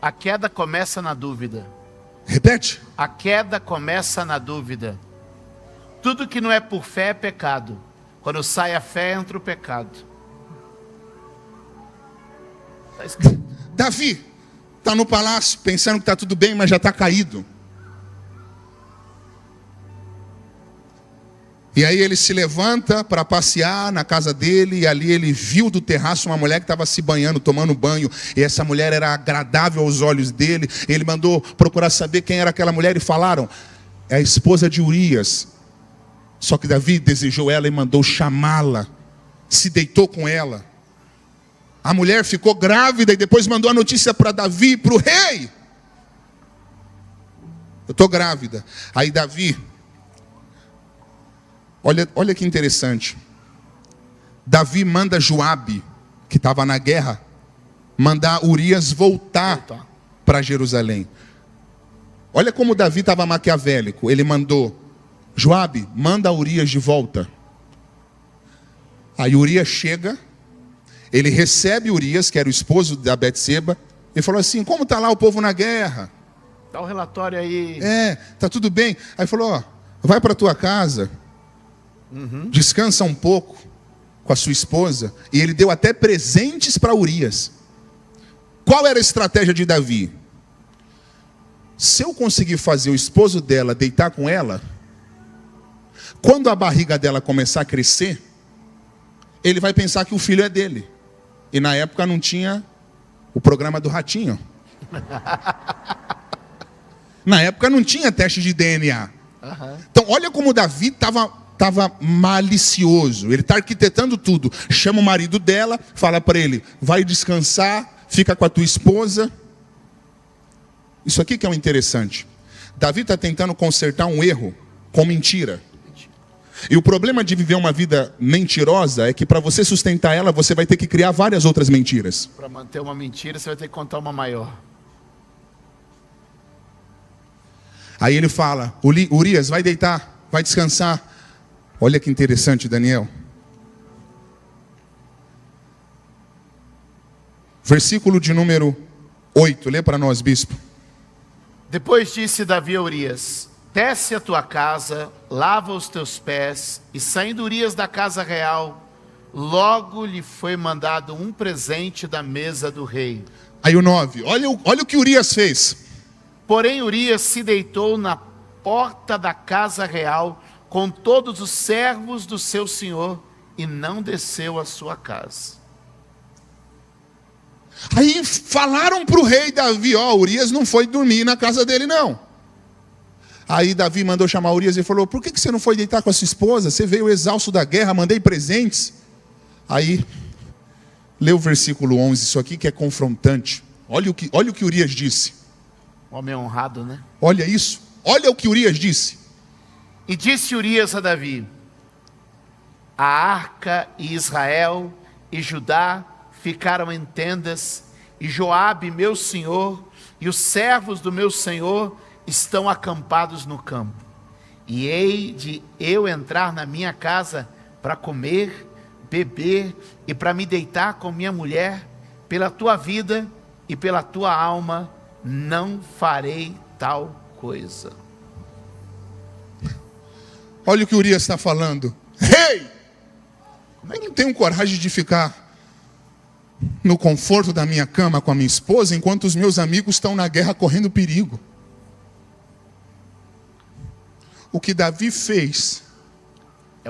A queda começa na dúvida.
Repete.
A queda começa na dúvida. Tudo que não é por fé é pecado. Quando sai a fé, entra o pecado. Está escrito.
Davi está no palácio, pensando que está tudo bem, mas já está caído. E aí ele se levanta para passear na casa dele, e ali ele viu do terraço uma mulher que estava se banhando, tomando banho, e essa mulher era agradável aos olhos dele. Ele mandou procurar saber quem era aquela mulher, e falaram: é a esposa de Urias. Só que Davi desejou ela e mandou chamá-la, se deitou com ela. A mulher ficou grávida e depois mandou a notícia para Davi, para o rei: eu estou grávida. Aí Davi, olha que interessante. Davi manda Joabe, que estava na guerra, mandar Urias voltar para Jerusalém. Olha como Davi estava maquiavélico. Ele mandou: Joabe, manda Urias de volta. Aí Urias chega, ele recebe Urias, que era o esposo da Betseba, e falou assim: como está lá o povo na guerra?
Dá o relatório aí.
Tá tudo bem. Aí falou: ó, vai para tua casa, descansa um pouco com a sua esposa. E ele deu até presentes para Urias. Qual era a estratégia de Davi? Se eu conseguir fazer o esposo dela deitar com ela, quando a barriga dela começar a crescer, ele vai pensar que o filho é dele. E na época não tinha o programa do ratinho. Na época não tinha teste de DNA. Então olha como Davi estava malicioso. Ele está arquitetando tudo. Chama o marido dela, fala para ele: vai descansar, fica com a tua esposa. Isso aqui que é o interessante. Davi está tentando consertar um erro com mentira. E o problema de viver uma vida mentirosa é que para você sustentar ela, você vai ter que criar várias outras mentiras.
Para manter uma mentira, você vai ter que contar uma maior.
Aí ele fala: Urias, vai deitar, vai descansar. Olha que interessante, Daniel. Versículo de número 8, lê para nós, bispo.
Depois disse Davi a Urias: desce a tua casa, lava os teus pés. E saindo Urias da casa real, logo lhe foi mandado um presente da mesa do rei.
Aí o 9, olha o que Urias fez.
Porém Urias se deitou na porta da casa real com todos os servos do seu senhor e não desceu à sua casa.
Aí falaram para o rei Davi: ó, Urias não foi dormir na casa dele não. Aí Davi mandou chamar Urias e falou: por que você não foi deitar com a sua esposa? Você veio exausto da guerra, mandei presentes. Aí, lê o versículo 11, isso aqui que é confrontante. Olha o que Urias disse.
Homem honrado, né?
Olha isso, olha o que Urias disse.
E disse Urias a Davi: a arca e Israel e Judá ficaram em tendas, e Joabe, meu senhor, e os servos do meu senhor estão acampados no campo. E hei de eu entrar na minha casa para comer, beber e para me deitar com minha mulher? Pela tua vida e pela tua alma não farei tal coisa.
Olha o que Urias está falando. Rei, eu não tenho coragem de ficar no conforto da minha cama com a minha esposa enquanto os meus amigos estão na guerra correndo perigo. O que Davi fez,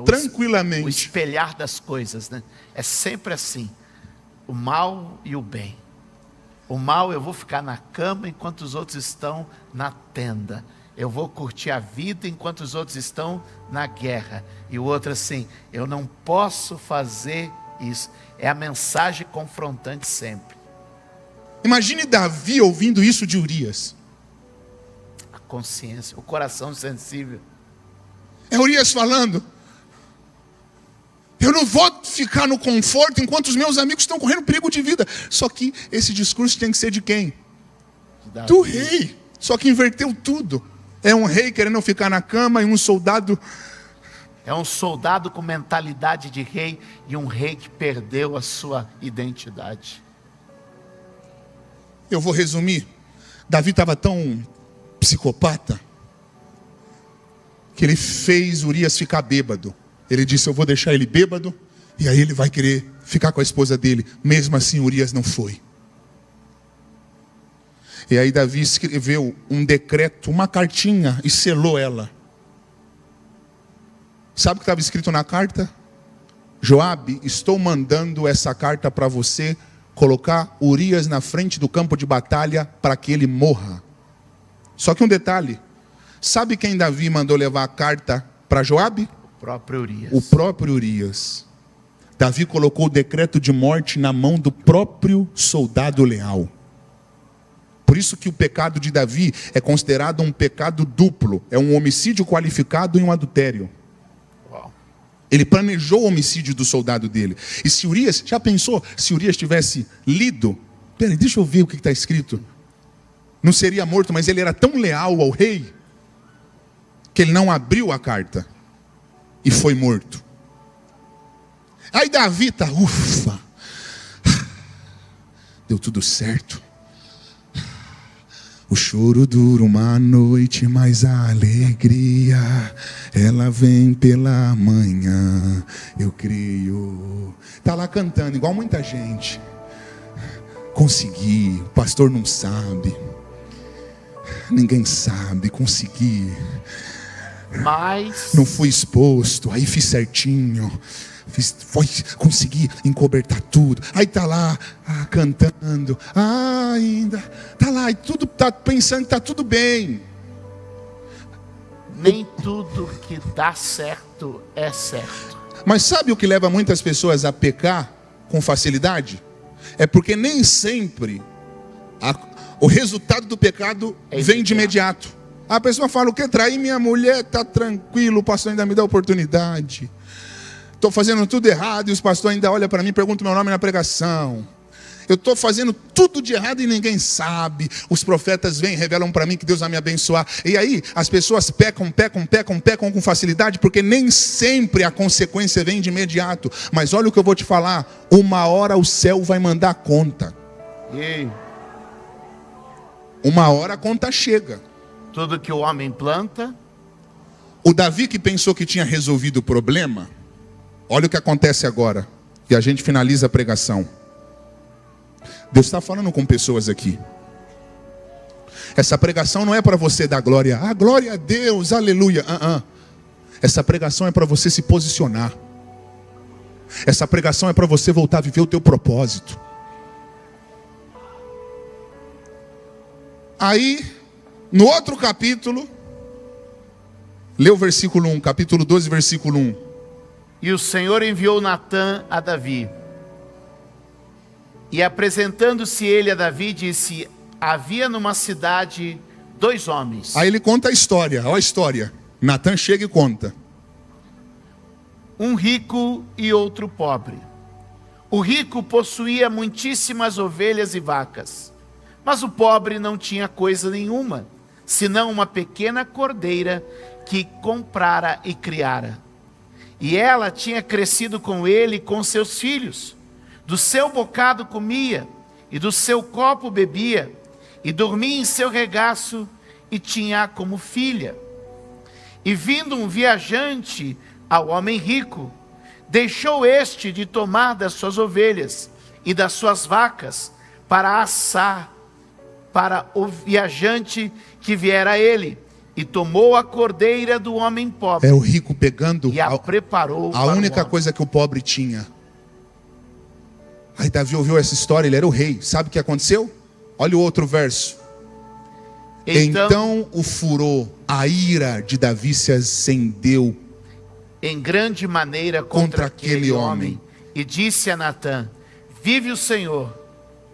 tranquilamente.
O espelhar das coisas, né? É sempre assim: o mal e o bem. O mal, eu vou ficar na cama enquanto os outros estão na tenda. Eu vou curtir a vida enquanto os outros estão na guerra. E o outro assim: eu não posso fazer isso. É a mensagem confrontante sempre.
Imagine Davi ouvindo isso de Urias.
A consciência, o coração sensível.
É Urias falando: eu não vou ficar no conforto enquanto os meus amigos estão correndo perigo de vida. Só que esse discurso tem que ser de quem? Do rei. Só que inverteu tudo. É um rei querendo ficar na cama e um soldado.
É um soldado com mentalidade de rei e um rei que perdeu a sua identidade.
Eu vou resumir. Davi estava tão psicopata que ele fez Urias ficar bêbado. Ele disse: eu vou deixar ele bêbado e aí ele vai querer ficar com a esposa dele. Mesmo assim Urias não foi. E aí Davi escreveu um decreto, uma cartinha, e selou ela. Sabe o que estava escrito na carta? Joabe, estou mandando essa carta para você colocar Urias na frente do campo de batalha para que ele morra. Só que um detalhe, sabe quem Davi mandou levar a carta para Joabe?
O próprio Urias.
O próprio Urias. Davi colocou o decreto de morte na mão do próprio soldado leal. Por isso que o pecado de Davi é considerado um pecado duplo. É um homicídio qualificado e um adultério.
Uau.
Ele planejou o homicídio do soldado dele. E se Urias, já pensou, se Urias tivesse lido? Peraí, deixa eu ver o que está escrito. Não seria morto, mas ele era tão leal ao rei, que ele não abriu a carta. E foi morto. Aí Davi está, ufa. Deu tudo certo. O choro dura uma noite, mas a alegria, ela vem pela manhã, eu creio. Está lá cantando, igual muita gente. Consegui, o pastor não sabe. Ninguém sabe, consegui.
Mas
Não fui exposto, aí fiz certinho. Consegui encobertar tudo. Aí está lá cantando. Ainda está lá e tudo está pensando que está tudo bem.
nem tudo que dá certo é certo.
Mas sabe o que leva muitas pessoas a pecar com facilidade? É porque nem sempre o resultado do pecado vem de imediato. A pessoa fala, o que? Trair minha mulher, está tranquilo, o pastor ainda me dá oportunidade. Estou fazendo tudo errado e os pastores ainda olham para mim e perguntam meu nome na pregação. Eu estou fazendo tudo de errado e ninguém sabe. Os profetas vêm e revelam para mim que Deus vai me abençoar. E aí as pessoas pecam com facilidade, porque nem sempre a consequência vem de imediato. Mas olha o que eu vou te falar. Uma hora o céu vai mandar a conta. Uma hora a conta chega.
Tudo que o homem planta.
O Davi que pensou que tinha resolvido o problema, olha o que acontece agora. E a gente finaliza a pregação. Deus está falando com pessoas aqui. Essa pregação não é para você dar glória. Glória a Deus, aleluia. Essa pregação é para você se posicionar. Essa pregação é para você voltar a viver o teu propósito. Aí, no outro capítulo, lê o versículo 1, capítulo 12, versículo 1.
E o Senhor enviou Natã a Davi. E apresentando-se ele a Davi, disse: havia numa cidade 2 homens.
Aí ele conta a história, olha a história. Natã chega e conta.
Um rico e outro pobre. O rico possuía muitíssimas ovelhas e vacas, mas o pobre não tinha coisa nenhuma, senão uma pequena cordeira que comprara e criara. E ela tinha crescido com ele e com seus filhos. Do seu bocado comia, e do seu copo bebia, e dormia em seu regaço, e tinha-a como filha. E vindo um viajante ao homem rico, deixou este de tomar das suas ovelhas e das suas vacas, para assar para o viajante que viera a ele, e tomou a cordeira do homem pobre.
É o rico pegando
e a preparou
a única coisa que o pobre tinha. Aí Davi ouviu essa história, ele era o rei. Sabe o que aconteceu? Olha o outro verso. Então o furor, a ira de Davi se acendeu
em grande maneira contra aquele homem. E disse a Natã: vive o Senhor,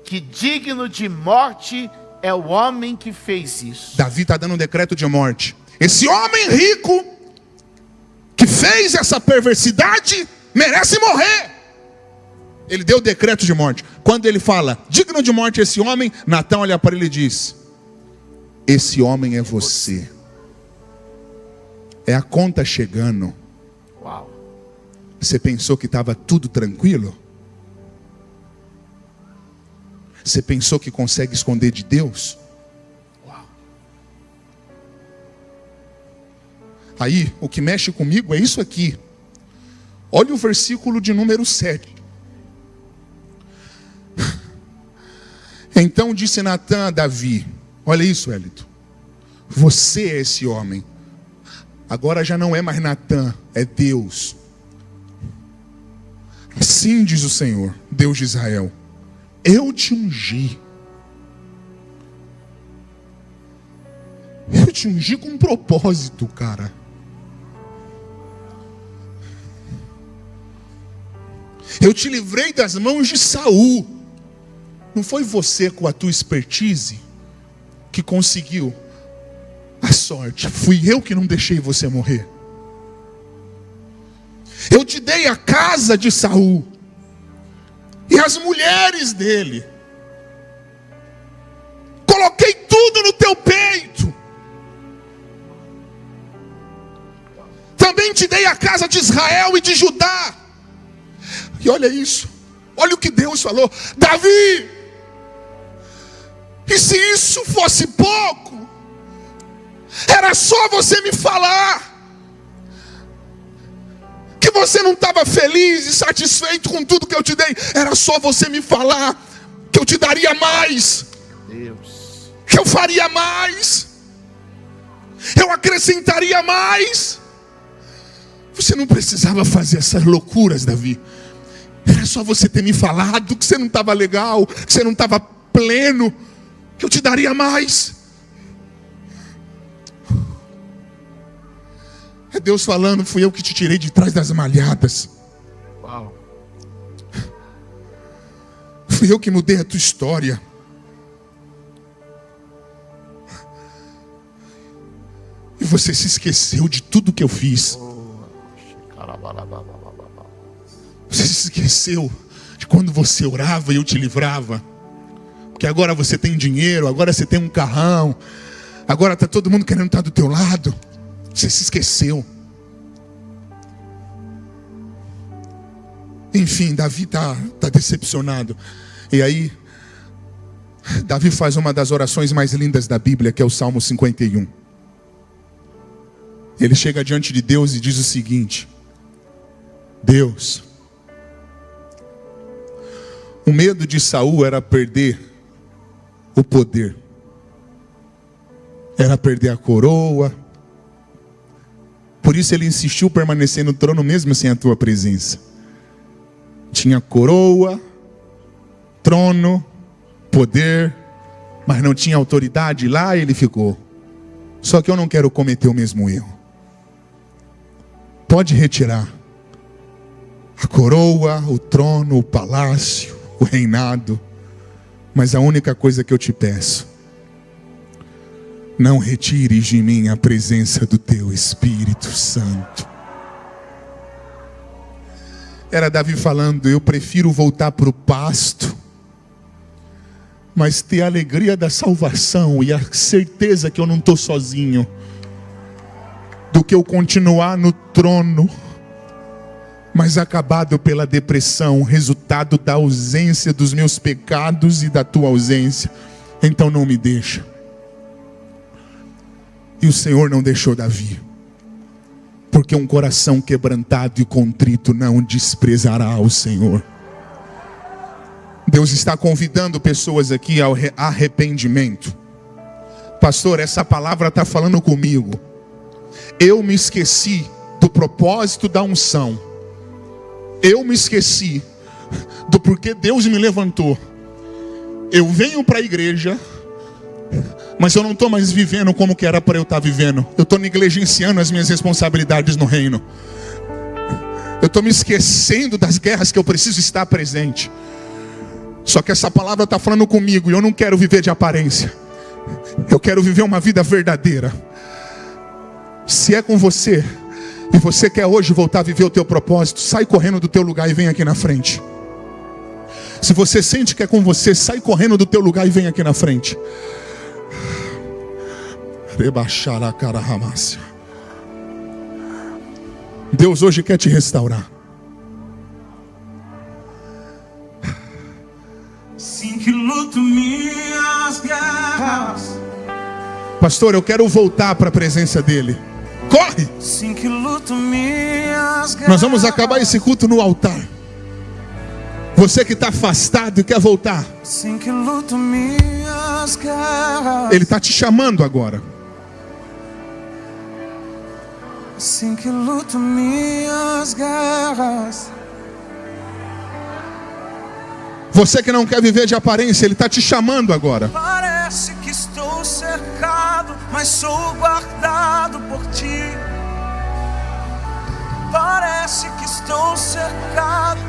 que digno de morte é o homem que fez isso.
Davi está dando um decreto de morte. Esse homem rico que fez essa perversidade merece morrer. Ele deu o decreto de morte. Quando ele fala, digno de morte esse homem, Natã olha para ele e diz: esse homem é você. É a conta chegando.
Uau.
Você pensou que estava tudo tranquilo? Você pensou que consegue esconder de Deus?
Uau.
Aí, o que mexe comigo é isso aqui. Olha o versículo de número 7. Então disse Natã a Davi: Olha isso, Elito. Você é esse homem. Agora já não é mais Natã, é Deus. Assim diz o Senhor, Deus de Israel: eu te ungi. Eu te ungi com um propósito, cara. Eu te livrei das mãos de Saul. Não foi você com a tua expertise que conseguiu a sorte. Fui eu que não deixei você morrer. Eu te dei a casa de Saul e as mulheres dele. Coloquei tudo no teu peito. Também te dei a casa de Israel e de Judá. E olha isso. Olha o que Deus falou. Davi, e se isso fosse pouco, era só você me falar que você não estava feliz e satisfeito com tudo que eu te dei. Era só você me falar que eu te daria mais,
Deus,
que eu faria mais, eu acrescentaria mais. Você não precisava fazer essas loucuras, Davi. Era só você ter me falado que você não estava legal, que você não estava pleno, que eu te daria mais. É Deus falando: fui eu que te tirei de trás das malhadas.
uau,
Fui eu que mudei a tua história. E você se esqueceu de tudo que eu fiz. Você se esqueceu de quando você orava e eu te livrava. Porque agora você tem dinheiro, agora você tem um carrão, agora está todo mundo querendo estar do teu lado. Você se esqueceu. Enfim, Davi está decepcionado. E aí, Davi faz uma das orações mais lindas da Bíblia, que é o Salmo 51. Ele chega diante de Deus e diz o seguinte: Deus, o medo de Saul era perder o poder, era perder a coroa. Por isso ele insistiu permanecer no trono mesmo sem a tua presença. Tinha coroa, trono, poder, mas não tinha autoridade. Lá ele ficou. Só que eu não quero cometer o mesmo erro. Pode retirar a coroa, o trono, o palácio, o reinado, mas a única coisa que eu te peço: não retires de mim a presença do teu Espírito Santo. Era Davi falando: eu prefiro voltar para o pasto, mas ter a alegria da salvação e a certeza que eu não estou sozinho, do que eu continuar no trono, mas acabado pela depressão, resultado da ausência dos meus pecados e da tua ausência. Então não me deixa. E o Senhor não deixou Davi, porque um coração quebrantado e contrito não desprezará o Senhor. Deus está convidando pessoas aqui ao arrependimento. Pastor, essa palavra está falando comigo. Eu me esqueci do propósito da unção. Eu me esqueci do porquê Deus me levantou. Eu venho para a igreja, mas eu não estou mais vivendo como que era para eu estar vivendo. Eu estou negligenciando as minhas responsabilidades no reino. Eu estou me esquecendo das guerras que eu preciso estar presente. Só que essa palavra está falando comigo e eu não quero viver de aparência. Eu quero viver uma vida verdadeira. Se é com você e você quer hoje voltar a viver o teu propósito, sai correndo do teu lugar e vem aqui na frente. Se você sente que é com você, sai correndo do teu lugar e vem aqui na frente. Deus hoje quer te restaurar.
Sim que luto minhas guerras.
Pastor, eu quero voltar para a presença dele. Corre!
Sim que luto minhas guerras.
Nós vamos acabar esse culto no altar. Você que está afastado e quer voltar,
Assim que luto minhas guerras.
Ele está te chamando agora.
Assim que luto minhas guerras.
Você que não quer viver de aparência, Ele está te chamando agora.
Parece que estou cercado, mas sou guardado por ti. Parece que estou cercado.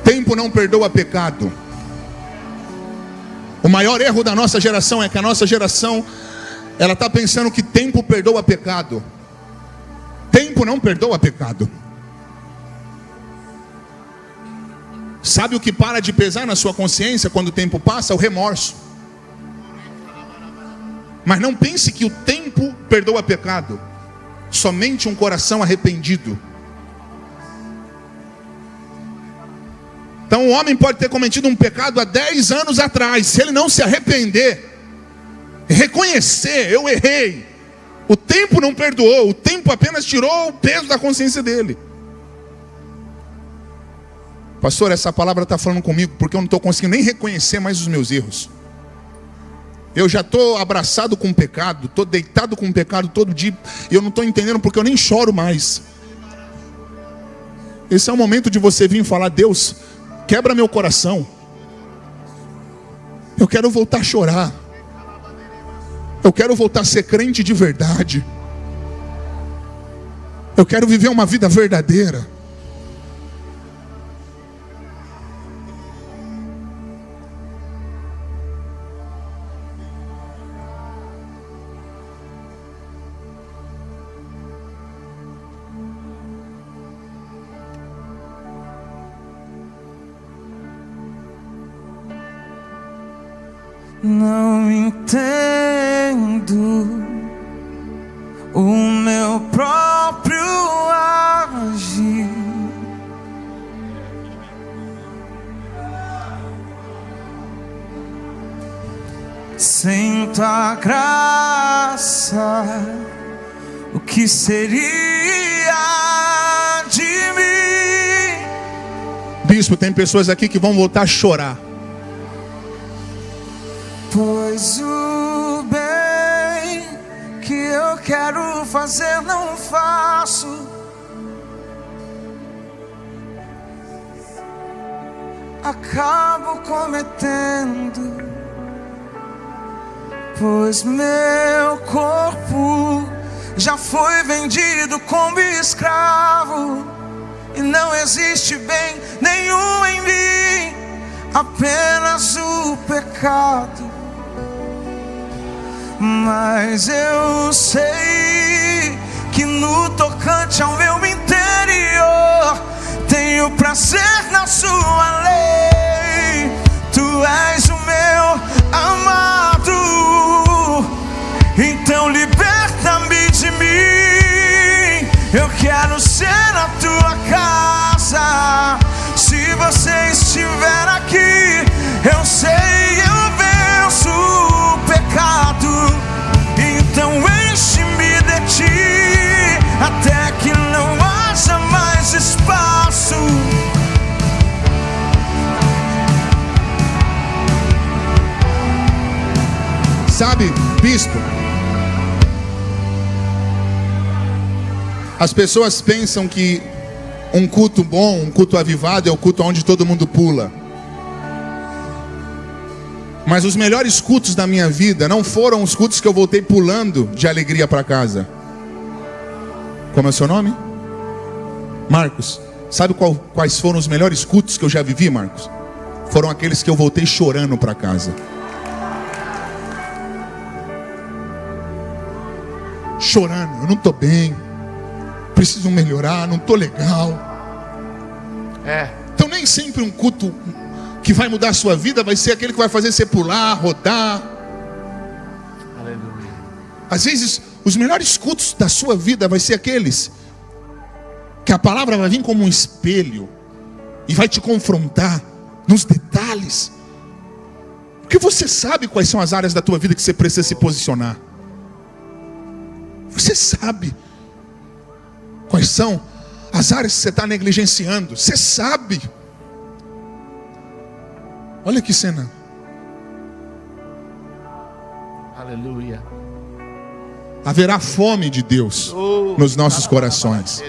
Tempo não perdoa pecado. O maior erro da nossa geração é que a nossa geração, ela está pensando que tempo perdoa pecado. Tempo não perdoa pecado. Sabe o que para de pesar na sua consciência quando o tempo passa? O remorso. Mas não pense que o tempo perdoa pecado. Somente um coração arrependido. Então o homem pode ter cometido um pecado há 10 anos atrás. Se ele não se arrepender, reconhecer, eu errei, o tempo não perdoou. O tempo apenas tirou o peso da consciência dele. Pastor, essa palavra está falando comigo porque eu não estou conseguindo nem reconhecer mais os meus erros. Eu já estou abraçado com o pecado, estou deitado com o pecado todo dia, e eu não estou entendendo porque eu nem choro mais. Esse é o momento de você vir falar: Deus, quebra meu coração. Eu quero voltar a chorar. Eu quero voltar a ser crente de verdade. Eu quero viver uma vida verdadeira.
Não entendo o meu próprio agir. Sem tua graça, o que seria de mim?
Bispo, tem pessoas aqui que vão voltar a chorar.
Pois o bem que eu quero fazer não faço. Acabo cometendo. Pois meu corpo já foi vendido como escravo. E não existe bem nenhum em mim, apenas o pecado. Mas eu sei que no tocante ao meu interior tenho prazer na sua lei. Tu és o meu amado, então liberta-me de mim. Eu quero ser a tua casa. Se você estiver aqui, eu sei, eu venço o pecado. Então enche-me de ti, até que não haja mais espaço.
Sabe, bispo, as pessoas pensam que um culto bom, um culto avivado é o culto onde todo mundo pula. Mas os melhores cultos da minha vida não foram os cultos que eu voltei pulando de alegria para casa. Como é o seu nome? Marcos. Sabe quais foram os melhores cultos que eu já vivi, Marcos? Foram aqueles que eu voltei chorando para casa. Chorando, eu não estou bem, preciso melhorar, não estou legal. Então nem sempre um culto que vai mudar a sua vida vai ser aquele que vai fazer você pular, rodar.
Aleluia.
Às vezes os melhores cultos da sua vida vai ser aqueles que a palavra vai vir como um espelho e vai te confrontar nos detalhes, porque você sabe quais são as áreas da tua vida que você precisa se posicionar. Você sabe quais são as áreas que você está negligenciando. Você sabe. Olha que cena.
Aleluia.
Haverá fome de Deus nos nossos corações.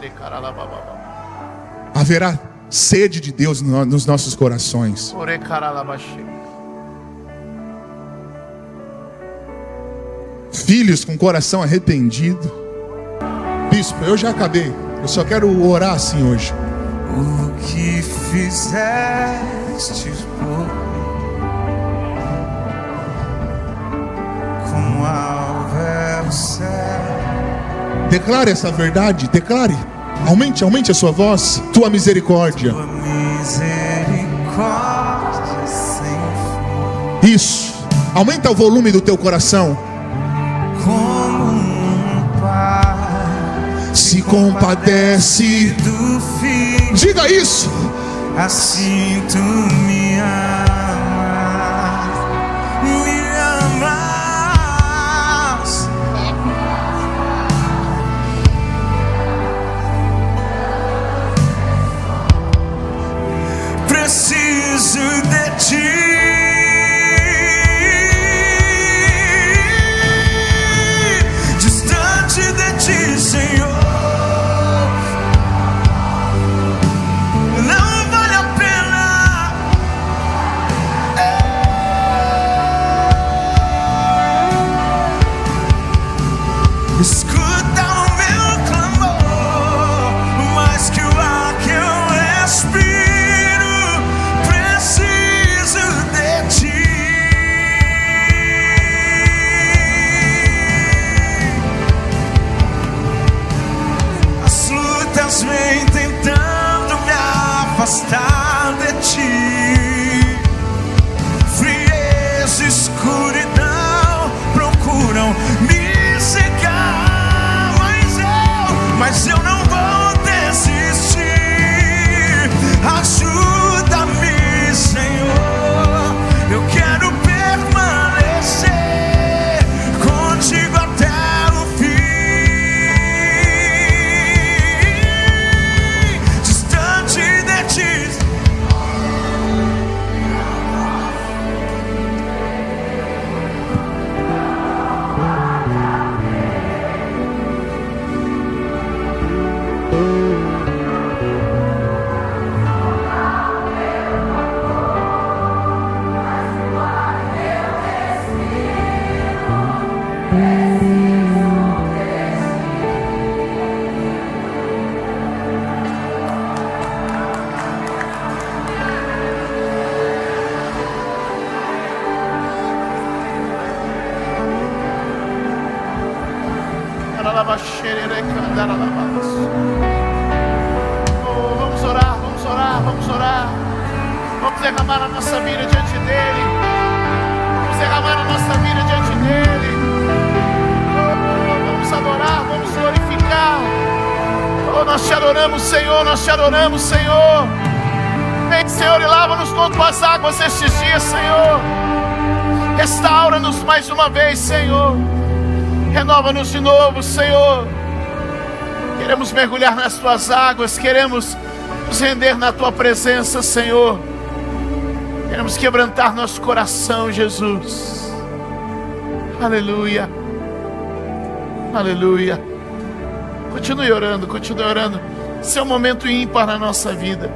Haverá sede de Deus nos nossos corações. Filhos com coração arrependido. Bispo, eu já acabei. Eu só quero orar assim hoje.
O que fizeste por mim, como alvo é o céu.
Declare essa verdade, declare. Aumente a sua voz. Tua misericórdia.
Tua misericórdia sem fim.
Isso. Aumenta o volume do teu coração.
Como um pai
Se compadece
do filho,
Diga isso.
assim tu me amas, me amas. Preciso de ti. Distante de ti, Senhor, não vale a pena. Escuta o meu clamor, mais que o ar que eu respiro. Preciso de ti. As lutas vêm tentando me afastar de ti. Frieza e escuridão procuram me cegar, mas eu não vou desistir. Ajuda-me, Senhor, eu quero permanecer contigo até o fim. Distante de ti.
Oh, vamos orar, vamos orar, vamos orar. Vamos derramar a nossa vida diante dele. Vamos derramar a nossa vida diante dele. Oh, vamos adorar, vamos glorificar. Oh, nós te adoramos, Senhor, nós te adoramos, Senhor. Vem, Senhor, e lava-nos com tuas águas estes dias, Senhor. Restaura-nos mais uma vez, Senhor. Renova-nos de novo, Senhor. Queremos mergulhar nas tuas águas, queremos nos render na tua presença, Senhor. Queremos quebrantar nosso coração, Jesus. Aleluia. Aleluia. Continue orando, continue orando. Esse é um momento ímpar na nossa vida.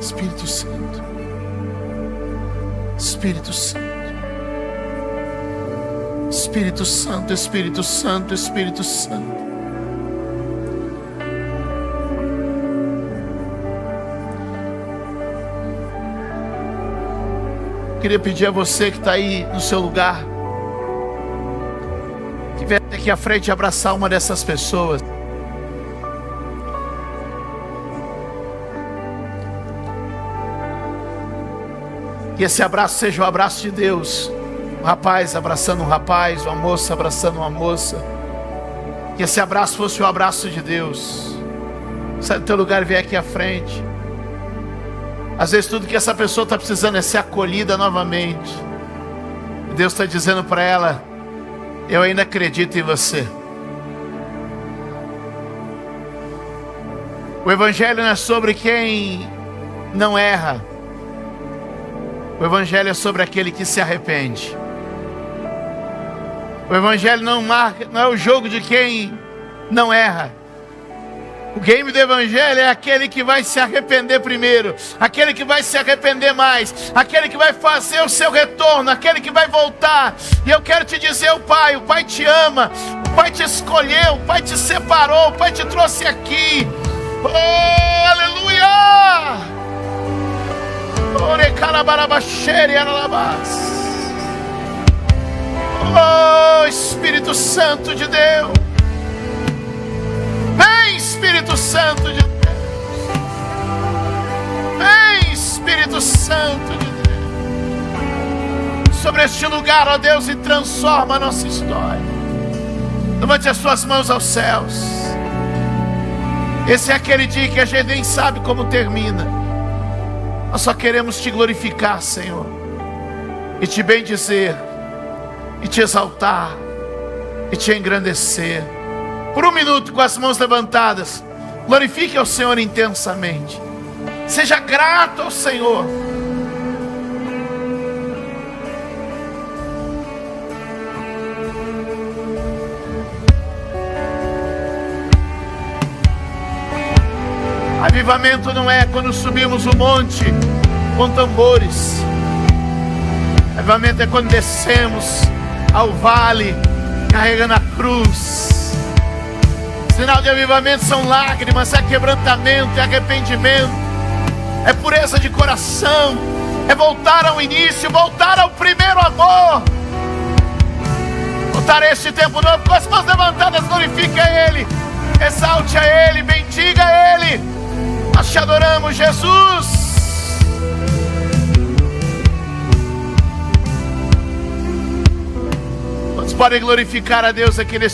Espírito Santo. Espírito Santo. Espírito Santo, Espírito Santo, Espírito Santo. Queria pedir a você que está aí no seu lugar, que venha aqui à frente abraçar uma dessas pessoas. Que esse abraço seja o abraço de Deus. Um rapaz abraçando um rapaz, uma moça abraçando uma moça. Que esse abraço fosse o abraço de Deus. Sai do teu lugar e vem aqui à frente. Às vezes tudo que essa pessoa está precisando é ser acolhida novamente. E Deus está dizendo para ela: Eu ainda acredito em você. O Evangelho não é sobre quem não erra. O Evangelho é sobre aquele que se arrepende. O Evangelho não é o jogo de quem não erra. O game do Evangelho é aquele que vai se arrepender primeiro, aquele que vai se arrepender mais, aquele que vai fazer o seu retorno, aquele que vai voltar. E eu quero te dizer, o Pai te ama, o Pai te escolheu, o Pai te separou, o Pai te trouxe aqui. Oh, aleluia! Oh, Espírito Santo de Deus. Vem, Espírito Santo de Deus. Vem, Espírito Santo de Deus. Sobre este lugar, ó Deus, e transforma a nossa história. Levante as suas mãos aos céus. Esse é aquele dia que a gente nem sabe como termina. Nós só queremos te glorificar, Senhor, e te bendizer, e te exaltar, e te engrandecer. Por um minuto, com as mãos levantadas, glorifique ao Senhor intensamente. Seja grato ao Senhor. Avivamento não é quando subimos o monte com tambores. Avivamento é quando descemos ao vale carregando a cruz. Sinal de avivamento são lágrimas, é quebrantamento, é arrependimento, é pureza de coração, é voltar ao início, voltar ao primeiro amor, voltar a este tempo novo. Com as mãos levantadas, glorifique a Ele, exalte a Ele, bendiga a Ele. Nós te adoramos, Jesus. Todos podem glorificar a Deus aqui neste